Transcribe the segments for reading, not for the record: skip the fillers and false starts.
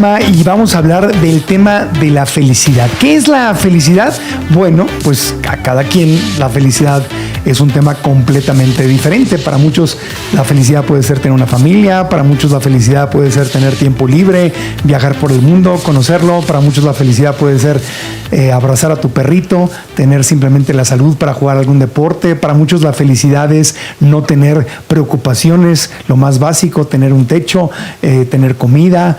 Y vamos a hablar del tema de la felicidad. ¿Qué es la felicidad? Bueno, pues a cada quien la felicidad es un tema completamente diferente. Para muchos la felicidad puede ser tener una familia, para muchos la felicidad puede ser tener tiempo libre, viajar por el mundo, conocerlo. Para muchos la felicidad puede ser abrazar a tu perrito, tener simplemente la salud para jugar algún deporte. Para muchos la felicidad es no tener preocupaciones, lo más básico, tener un techo, tener comida,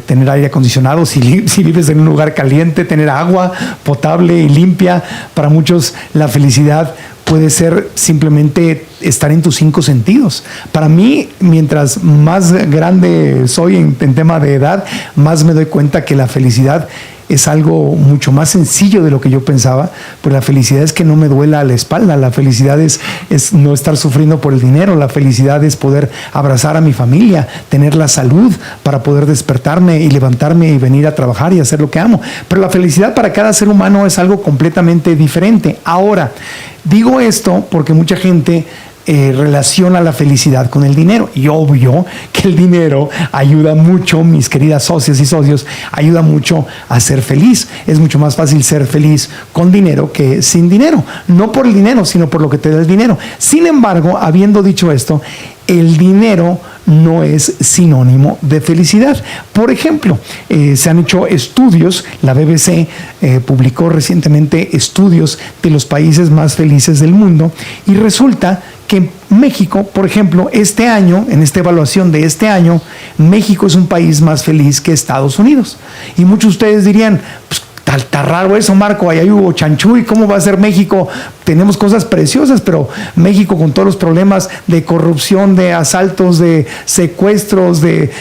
tener aire acondicionado si vives en un lugar caliente, tener agua potable y limpia. Para muchos la felicidad puede ser simplemente estar en tus 5 sentidos. Para mí, mientras más grande soy en tema de edad, más me doy cuenta que la felicidad es algo mucho más sencillo de lo que yo pensaba. Pues la felicidad es que no me duela la espalda, la felicidad es no estar sufriendo por el dinero, la felicidad es poder abrazar a mi familia, tener la salud para poder despertarme y levantarme y venir a trabajar y hacer lo que amo. Pero la felicidad para cada ser humano es algo completamente diferente. Ahora, digo esto porque mucha gente relaciona la felicidad con el dinero, y obvio que el dinero ayuda mucho, mis queridas socias y socios, ayuda mucho a ser feliz. Es mucho más fácil ser feliz con dinero que sin dinero, no por el dinero, sino por lo que te da el dinero. Sin embargo, habiendo dicho esto, el dinero no es sinónimo de felicidad. Por ejemplo, se han hecho estudios, la BBC publicó recientemente estudios de los países más felices del mundo, y resulta que México, por ejemplo, este año, en esta evaluación de este año, México es un país más feliz que Estados Unidos. Y muchos de ustedes dirían, pues, está raro eso, Marco, ahí hubo chanchullo, ¿cómo va a ser México? Tenemos cosas preciosas, pero México, con todos los problemas de corrupción, de asaltos, de secuestros, de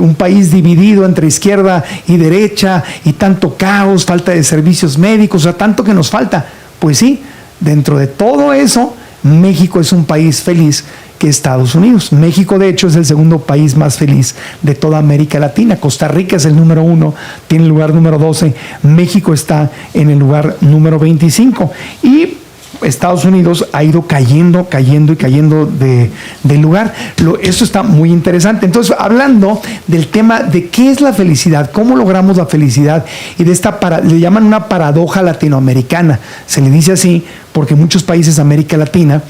un país dividido entre izquierda y derecha, y tanto caos, falta de servicios médicos, o sea, tanto que nos falta. Pues sí, dentro de todo eso, México es un país feliz que Estados Unidos. México, de hecho, es el segundo país más feliz de toda América Latina. Costa Rica es el número 1, tiene el lugar número 12. México está en el lugar número 25. Y Estados Unidos ha ido cayendo de lugar. Esto está muy interesante. Entonces, hablando del tema de qué es la felicidad, cómo logramos la felicidad, y de le llaman una paradoja latinoamericana. Se le dice así porque muchos países de América Latina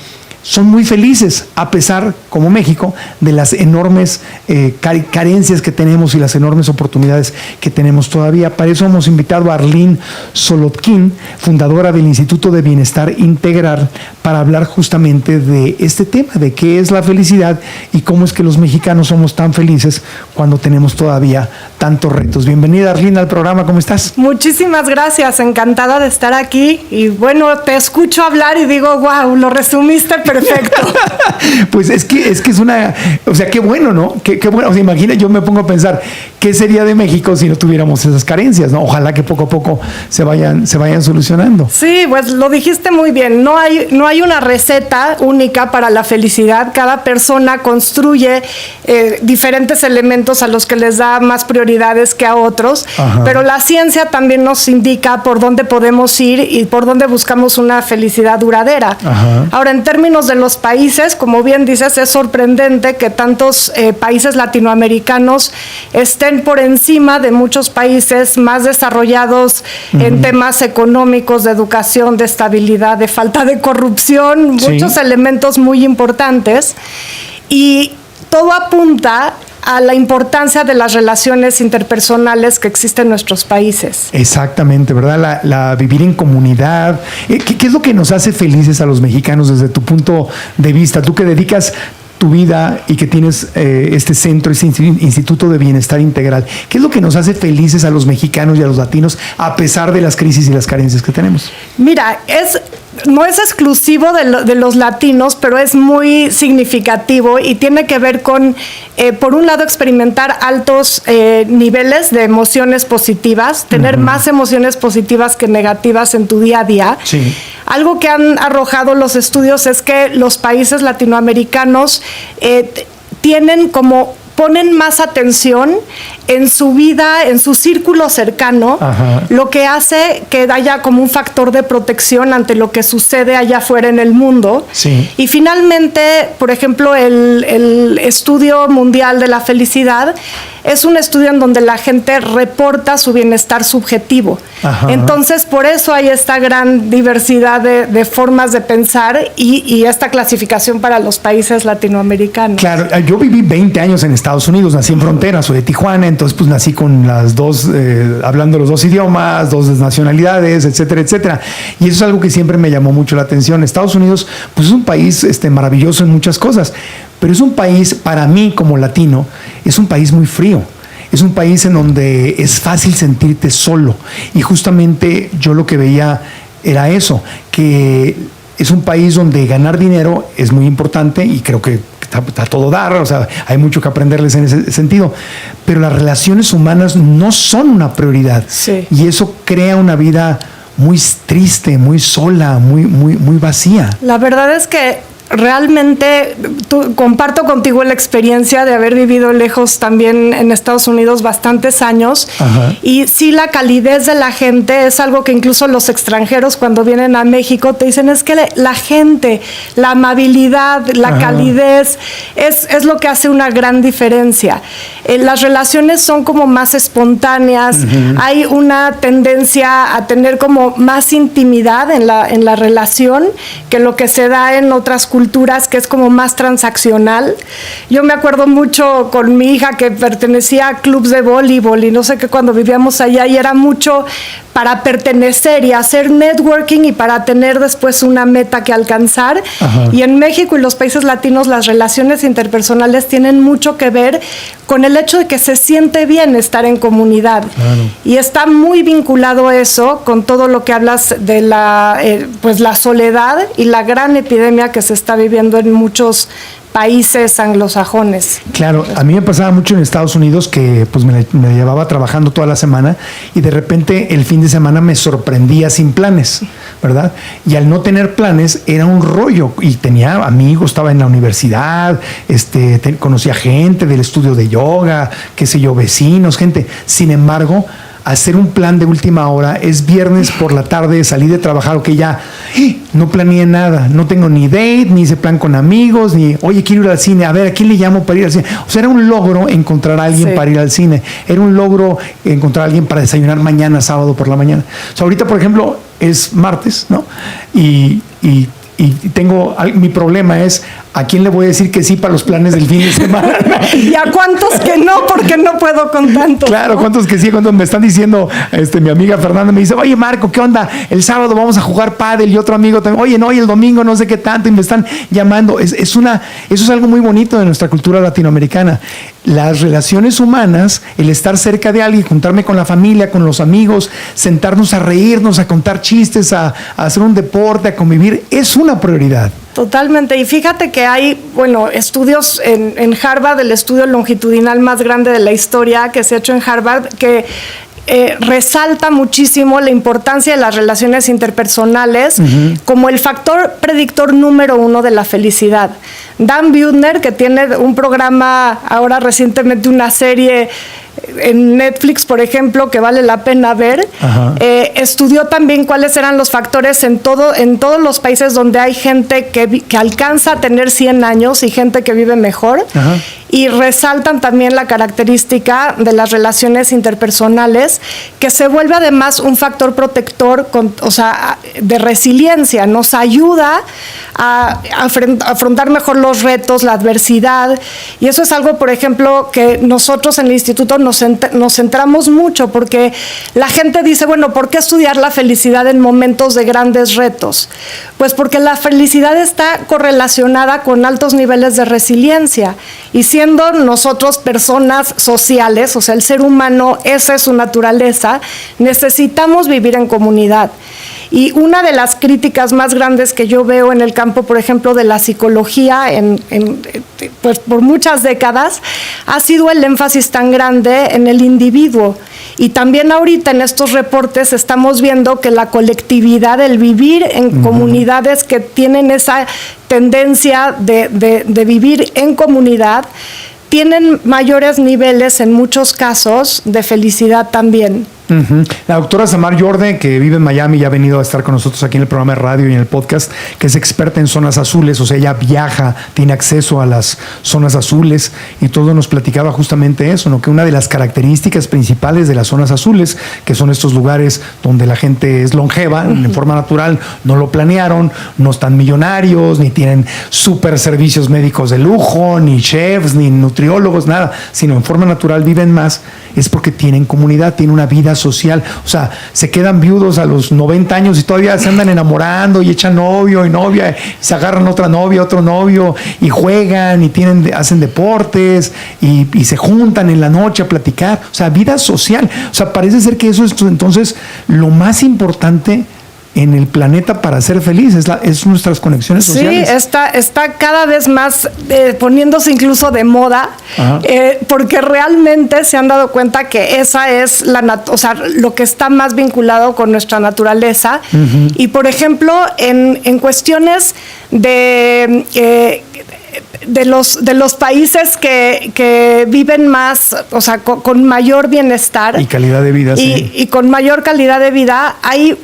son muy felices, a pesar, como México, de las enormes carencias que tenemos y las enormes oportunidades que tenemos todavía. Para eso hemos invitado a Arlene Solotkin, fundadora del Instituto de Bienestar Integral, para hablar justamente de este tema, de qué es la felicidad y cómo es que los mexicanos somos tan felices cuando tenemos todavía tantos retos. Bienvenida, Arlene, al programa. ¿Cómo estás? Muchísimas gracias, encantada de estar aquí. Y bueno, te escucho hablar y digo, wow, lo resumiste perfecto. Pues es que es una, o sea, qué bueno, ¿no? Qué bueno. O sea, imagina, yo me pongo a pensar, ¿qué sería de México si no tuviéramos esas carencias, ¿no? Ojalá que poco a poco se vayan solucionando. Sí, pues lo dijiste muy bien. No hay una receta única para la felicidad. Cada persona construye diferentes elementos a los que les da más prioridades que a otros. Ajá. Pero la ciencia también nos indica por dónde podemos ir y por dónde buscamos una felicidad duradera. Ajá. Ahora, en términos de los países, como bien dices, es sorprendente que tantos países latinoamericanos estén por encima de muchos países más desarrollados en temas económicos, de educación, de estabilidad, de falta de corrupción, muchos elementos muy importantes, y todo apunta a la importancia de las relaciones interpersonales que existen en nuestros países. Exactamente, ¿verdad? La vivir en comunidad. ¿Qué es lo que nos hace felices a los mexicanos desde tu punto de vista? Tú que dedicas tu vida y que tienes este centro, este Instituto de Bienestar Integral, ¿qué es lo que nos hace felices a los mexicanos y a los latinos a pesar de las crisis y las carencias que tenemos? Mira, no es exclusivo de los latinos, pero es muy significativo y tiene que ver con, por un lado, experimentar altos niveles de emociones positivas, tener más emociones positivas que negativas en tu día a día. Sí. Algo que han arrojado los estudios es que los países latinoamericanos ponen más atención en su vida, en su círculo cercano, lo que hace que haya como un factor de protección ante lo que sucede allá afuera en el mundo. Sí. Y finalmente, por ejemplo, el estudio mundial de la felicidad es un estudio en donde la gente reporta su bienestar subjetivo. Entonces, por eso hay esta gran diversidad de formas de pensar y esta clasificación para los países latinoamericanos. Claro, yo viví 20 años en Estados Unidos, nací en frontera, soy de Tijuana, entonces pues nací con las dos, hablando los dos idiomas, dos nacionalidades, etcétera, etcétera. Y eso es algo que siempre me llamó mucho la atención. Estados Unidos pues es un país maravilloso en muchas cosas, pero es un país, para mí como latino, es un país muy frío. Es un país en donde es fácil sentirte solo. Y justamente yo lo que veía era eso, que es un país donde ganar dinero es muy importante y creo que está todo dar, o sea, hay mucho que aprenderles en ese sentido. Pero las relaciones humanas no son una prioridad. Sí. Y eso crea una vida muy triste, muy sola, muy vacía. La verdad es que realmente comparto contigo la experiencia de haber vivido lejos también en Estados Unidos bastantes años. Y sí, la calidez de la gente es algo que incluso los extranjeros cuando vienen a México te dicen, es que la gente, la amabilidad, la calidez es lo que hace una gran diferencia. Las relaciones son como más espontáneas, hay una tendencia a tener como más intimidad en la relación que lo que se da en otras culturas, que es como más transaccional. Yo me acuerdo mucho con mi hija que pertenecía a clubes de voleibol y no sé qué, cuando vivíamos allá, y era mucho para pertenecer y hacer networking y para tener después una meta que alcanzar. Y en México y los países latinos las relaciones interpersonales tienen mucho que ver con el hecho de que se siente bien estar en comunidad. Y está muy vinculado eso con todo lo que hablas de la soledad y la gran epidemia que se está viviendo en muchos países anglosajones. Claro, a mí me pasaba mucho en Estados Unidos que pues me llevaba trabajando toda la semana y de repente el fin de semana me sorprendía sin planes, ¿verdad? Y al no tener planes era un rollo y tenía amigos, estaba en la universidad, conocía gente del estudio de yoga, qué sé yo, vecinos, gente. Sin embargo, hacer un plan de última hora, es viernes por la tarde, salí de trabajar, ok, ya no planeé nada, no tengo ni date, ni hice plan con amigos, ni, oye, quiero ir al cine, a ver, ¿a quién le llamo para ir al cine? O sea, era un logro encontrar a alguien para ir al cine, era un logro encontrar a alguien para desayunar mañana, sábado por la mañana. O sea, ahorita, por ejemplo, es martes, ¿no? Y tengo, mi problema es, ¿a quién le voy a decir que sí para los planes del fin de semana? ¿Y a cuántos que no? Porque no puedo con tantos. Claro, ¿no? ¿Cuántos que sí? Cuando me están diciendo, mi amiga Fernanda me dice, oye, Marco, ¿qué onda? El sábado vamos a jugar pádel, y otro amigo también, oye, no, y el domingo no sé qué tanto, y me están llamando. Eso es algo muy bonito de nuestra cultura latinoamericana. Las relaciones humanas, el estar cerca de alguien, juntarme con la familia, con los amigos, sentarnos a reírnos, a contar chistes, a hacer un deporte, a convivir, es una prioridad. Totalmente. Y fíjate que hay, estudios en Harvard, el estudio longitudinal más grande de la historia que se ha hecho en Harvard, que resalta muchísimo la importancia de las relaciones interpersonales como el factor predictor número 1 de la felicidad. Dan Buettner, que tiene un programa, ahora recientemente una serie en Netflix, por ejemplo, que vale la pena ver, estudió también cuáles eran los factores en todos los países donde hay gente que alcanza a tener 100 años y gente que vive mejor. Y resaltan también la característica de las relaciones interpersonales, que se vuelve además un factor protector, de resiliencia. Nos ayuda a afrontar mejor los retos, la adversidad. Y eso es algo, por ejemplo, que nosotros en el instituto nos centramos mucho, porque la gente dice, bueno, ¿por qué estudiar la felicidad en momentos de grandes retos? Pues porque la felicidad está correlacionada con altos niveles de resiliencia. Y siendo nosotros personas sociales, o sea, el ser humano, esa es su naturaleza, necesitamos vivir en comunidad. Y una de las críticas más grandes que yo veo en el campo, por ejemplo, de la psicología, pues por muchas décadas, ha sido el énfasis tan grande en el individuo. Y también ahorita en estos reportes estamos viendo que la colectividad, el vivir en comunidades que tienen esa tendencia de vivir en comunidad, tienen mayores niveles en muchos casos de felicidad también. Uh-huh. La doctora Samar Yorde, que vive en Miami y ha venido a estar con nosotros aquí en el programa de radio y en el podcast, que es experta en zonas azules, o sea, ella viaja, tiene acceso a las zonas azules y todo, nos platicaba justamente eso, ¿no? Que una de las características principales de las zonas azules, que son estos lugares donde la gente es longeva, uh-huh, en forma natural, no lo planearon, no están millonarios, ni tienen super servicios médicos de lujo, ni chefs, ni nutriólogos, nada, sino en forma natural viven más, es porque tienen comunidad, tienen una vida social, o sea, se quedan viudos a los 90 años y todavía se andan enamorando y echan novio y novia, y se agarran otra novia, otro novio, y juegan y hacen deportes y se juntan en la noche a platicar, o sea, vida social, o sea, parece ser que eso es entonces lo más importante en el planeta para ser feliz, es nuestras conexiones sociales. Sí, está cada vez más poniéndose incluso de moda, porque realmente se han dado cuenta que esa es o sea, lo que está más vinculado con nuestra naturaleza. Uh-huh. Y por ejemplo, en cuestiones de los países que viven más, o sea, con mayor bienestar y calidad de vida, sí. Y con mayor calidad de vida, hay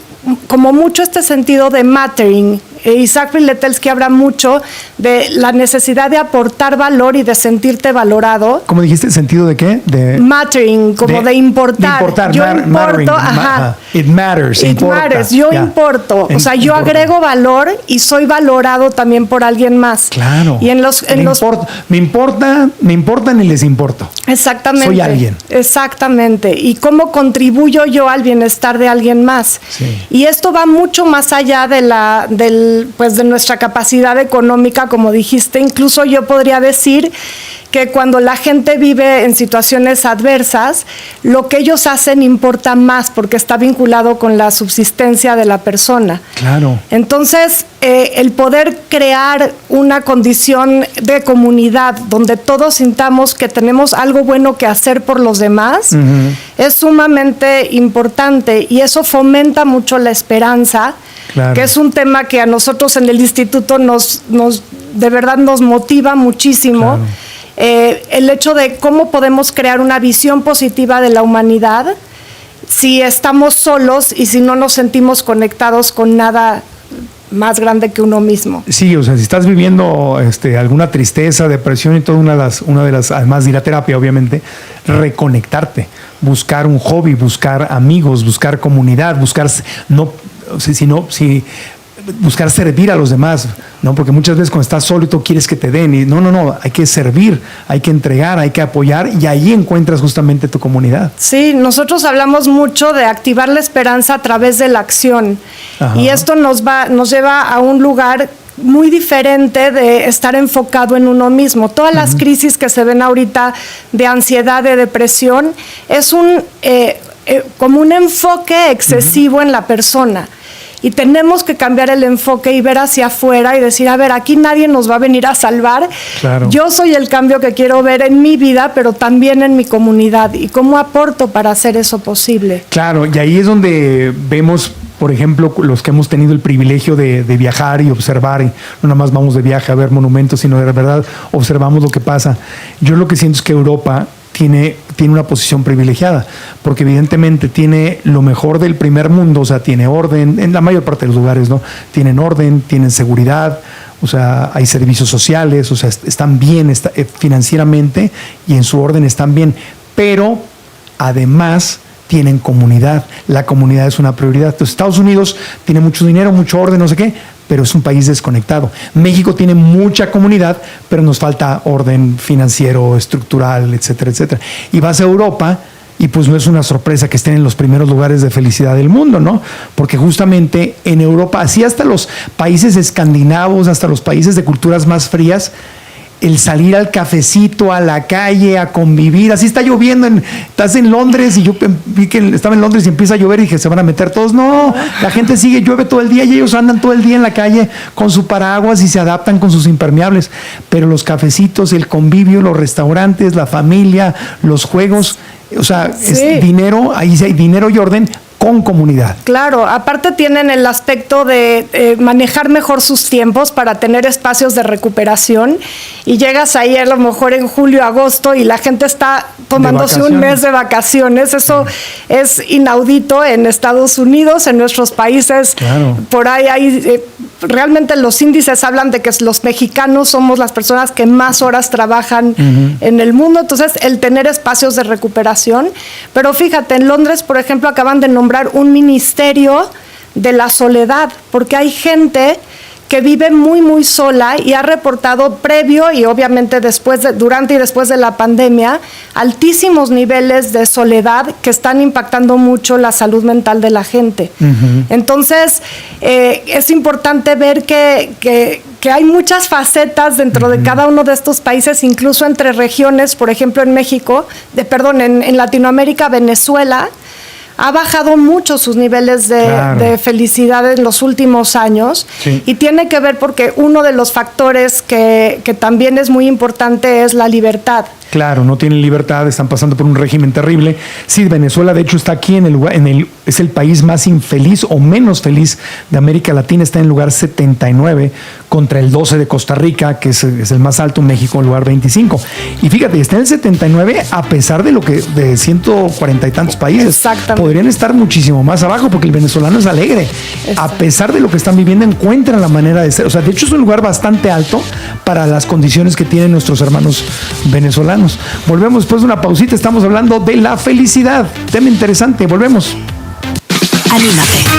como mucho este sentido de mattering. Isaac Piletelsky habla mucho de la necesidad de aportar valor y de sentirte valorado. ¿Cómo dijiste? ¿El sentido de qué? De mattering, como de importar. De importar, yo importo, ajá. It matters. It matters. Yo importo. O sea, yo agrego valor y soy valorado también por alguien más. Claro. Y me importan y les importo. Exactamente. Soy alguien. Exactamente. Y cómo contribuyo yo al bienestar de alguien más. Sí. Y esto va mucho más allá de nuestra capacidad económica, como dijiste. Incluso yo podría decir que cuando la gente vive en situaciones adversas, lo que ellos hacen importa más porque está vinculado con la subsistencia de la persona. Claro. Entonces, el poder crear una condición de comunidad donde todos sintamos que tenemos algo bueno que hacer por los demás, uh-huh, es sumamente importante y eso fomenta mucho la esperanza. Claro. Que es un tema que a nosotros en el instituto de verdad nos motiva muchísimo. Claro. El hecho de cómo podemos crear una visión positiva de la humanidad si estamos solos y si no nos sentimos conectados con nada más grande que uno mismo. Sí, o sea, si estás viviendo alguna tristeza, depresión y todo, una de las, además de ir a terapia, obviamente, reconectarte, buscar un hobby, buscar amigos, buscar comunidad, buscar buscar servir a los demás, ¿no? Porque muchas veces cuando estás solo y tú quieres que te den, y no, hay que servir, hay que entregar, hay que apoyar, y ahí encuentras justamente tu comunidad. Sí, nosotros hablamos mucho de activar la esperanza a través de la acción. Ajá. Y esto nos lleva a un lugar muy diferente de estar enfocado en uno mismo. Todas las crisis que se ven ahorita de ansiedad, de depresión, es como un enfoque excesivo en la persona. Y tenemos que cambiar el enfoque y ver hacia afuera y decir, a ver, aquí nadie nos va a venir a salvar. Claro. Yo soy el cambio que quiero ver en mi vida, pero también en mi comunidad. ¿Y cómo aporto para hacer eso posible? Claro, y ahí es donde vemos, por ejemplo, los que hemos tenido el privilegio de viajar y observar, y no nada más vamos de viaje a ver monumentos, sino de verdad observamos lo que pasa. Yo lo que siento es que Europa tiene una posición privilegiada, porque evidentemente tiene lo mejor del primer mundo, o sea, tiene orden, en la mayor parte de los lugares, ¿no? Tienen orden, tienen seguridad, o sea, hay servicios sociales, o sea, están bien financieramente y en su orden están bien, pero además tienen comunidad. La comunidad es una prioridad. Entonces, Estados Unidos tiene mucho dinero, mucho orden, no sé qué, pero es un país desconectado. México tiene mucha comunidad, pero nos falta orden financiero, estructural, etcétera, etcétera. Y vas a Europa y pues no es una sorpresa que estén en los primeros lugares de felicidad del mundo, ¿no? Porque justamente en Europa, así hasta los países escandinavos, hasta los países de culturas más frías, el salir al cafecito, a la calle, a convivir. Así está lloviendo, estás en Londres y yo vi que estaba en Londres y empieza a llover y dije, se van a meter todos. No, la gente sigue, llueve todo el día y ellos andan todo el día en la calle con su paraguas y se adaptan con sus impermeables. Pero los cafecitos, el convivio, los restaurantes, la familia, los juegos, o sea, sí, es dinero, ahí sí hay dinero y orden con comunidad. Claro, aparte tienen el aspecto de manejar mejor sus tiempos para tener espacios de recuperación, y llegas ahí a lo mejor en julio, agosto y la gente está tomándose un mes de vacaciones. Eso es inaudito en Estados Unidos, en nuestros países. Claro. Por ahí hay, realmente los índices hablan de que los mexicanos somos las personas que más horas trabajan en el mundo, entonces el tener espacios de recuperación. Pero fíjate, en Londres, por ejemplo, acaban de nombrar un ministerio de la soledad, porque hay gente que vive muy, muy sola y ha reportado previo y obviamente durante y después de la pandemia, altísimos niveles de soledad que están impactando mucho la salud mental de la gente. Entonces, es importante ver que hay muchas facetas dentro de cada uno de estos países, incluso entre regiones. Por ejemplo, en México, en Latinoamérica, Venezuela ha bajado mucho sus niveles de felicidad en los últimos años. Sí. Y tiene que ver porque uno de los factores que también es muy importante es la libertad. Claro, no tienen libertad, están pasando por un régimen terrible. Sí, Venezuela de hecho está aquí es el país más infeliz o menos feliz de América Latina, está en el lugar 79 contra el 12 de Costa Rica, que es el más alto, México en el lugar 25. Y fíjate, está en el 79 a pesar de 140 y tantos países. Exactamente. Podrían estar muchísimo más abajo porque el venezolano es alegre. A pesar de lo que están viviendo, encuentran la manera de ser. O sea, de hecho es un lugar bastante alto para las condiciones que tienen nuestros hermanos venezolanos. Volvemos después de una pausita, estamos hablando de la felicidad. Tema interesante, volvemos. Anímate.